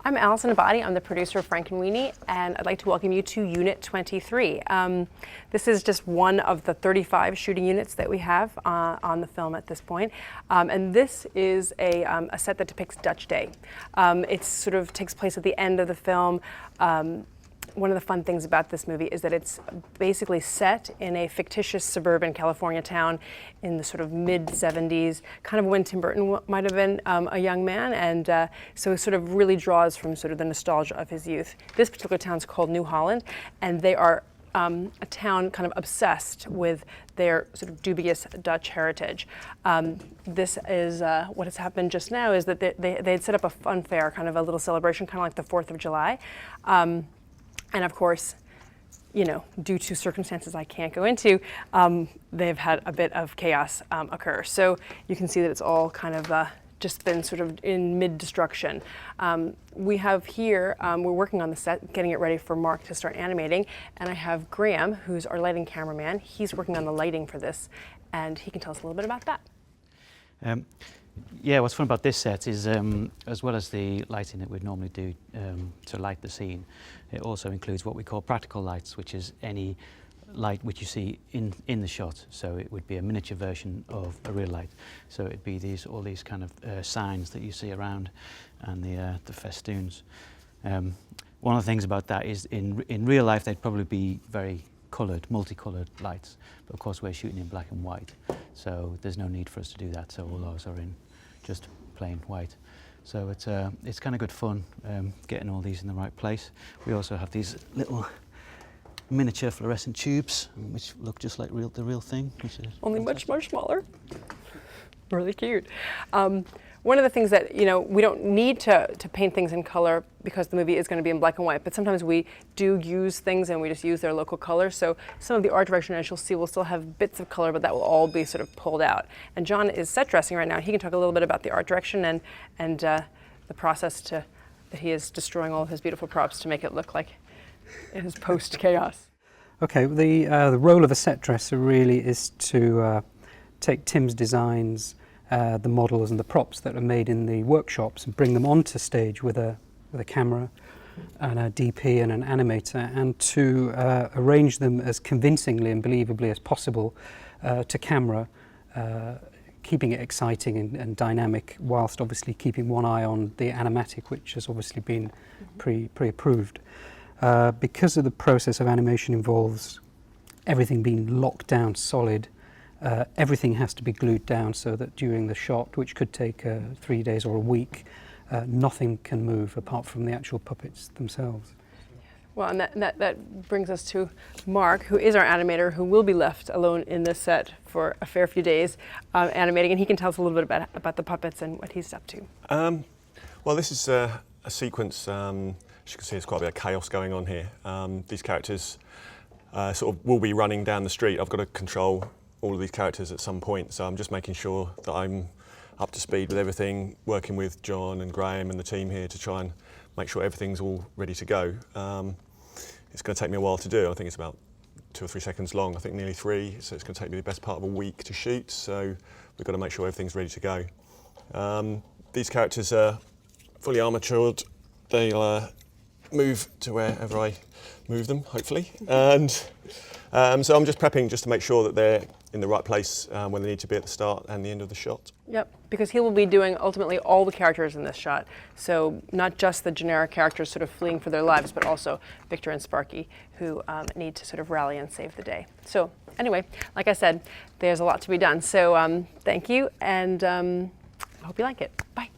I'm Alison Abadi. I'm the producer of Fранкенвини, and I'd like to welcome you to Unit 23. This is just one of the 35 shooting units that we have on the film at this point. And this is a set that depicts Dutch Day. It sort of takes place at the end of the film. One of the fun things about this movie is that it's basically set in a fictitious suburban California town in the sort of mid-70s, kind of when Tim Burton might have been a young man, and so it sort of really draws from sort of the nostalgia of his youth. This particular town's called New Holland, and they are a town kind of obsessed with their sort of dubious Dutch heritage. This is what has happened just now is that they had set up a fun fair, kind of a little celebration, kind of like the 4th of July. And of course, you know, due to circumstances I can't go into, they've had a bit of chaos occur. So you can see that it's all kind of just been sort of in mid-destruction. We have here, we're working on the set, getting it ready for Mark to start animating, and I have Graham, who's our lighting cameraman. He's working on the lighting for this, and he can tell us a little bit about that. Yeah, what's fun about this set is, as well as the lighting that we'd normally do to light the scene, it also includes what we call practical lights, which is any light which you see in the shot. So it would be a miniature version of a real light. So it'd be all these kind of signs that you see around, and the festoons. One of the things about that is in real life they'd probably be very coloured, multicoloured lights, but of course we're shooting in black and white, so there's no need for us to do that. So all ours are in just plain white. So it's kind of good fun getting all these in the right place. We also have these little miniature fluorescent tubes, which look just like the real thing. Which is only much smaller. Really cute. One of the things that, you know, we don't need to paint things in color because the movie is going to be in black and white, but sometimes we do use things and we just use their local colors. So some of the art direction, as you'll see, will still have bits of color, but that will all be sort of pulled out. And John is set dressing right now. He can talk a little bit about the art direction and the process that he is destroying all of his beautiful props to make it look like it is post-chaos. Okay, the role of a set dresser really is to take Tim's designs, the models and the props that are made in the workshops, and bring them onto stage with a camera and a DP and an animator, and to arrange them as convincingly and believably as possible to camera, keeping it exciting and dynamic, whilst obviously keeping one eye on the animatic, which has obviously been pre-approved. Because of the process of animation involves everything being locked down solid, everything has to be glued down so that during the shot, which could take 3 days or a week, nothing can move apart from the actual puppets themselves. Well, and that brings us to Mark, who is our animator, who will be left alone in this set for a fair few days animating, and he can tell us a little bit about the puppets and what he's up to. Well, this is a sequence, as you can see, there's quite a bit of chaos going on here. These characters sort of will be running down the street. I've got to control all of these characters at some point, so I'm just making sure that I'm up to speed with everything, working with John and Graham and the team here to try and make sure everything's all ready to go. It's going to take me a while to do. I think it's about 2 or 3 seconds long, I think nearly 3, so it's going to take me the best part of a week to shoot, so we've got to make sure everything's ready to go. These characters are fully armatured. They'll move to wherever I move them, hopefully, and so I'm just prepping just to make sure that they're in the right place when they need to be at the start and the end of the shot. Yep, because he will be doing ultimately all the characters in this shot. So not just the generic characters sort of fleeing for their lives, but also Victor and Sparky, who need to sort of rally and save the day. So anyway, like I said, there's a lot to be done. So thank you, and I hope you like it. Bye.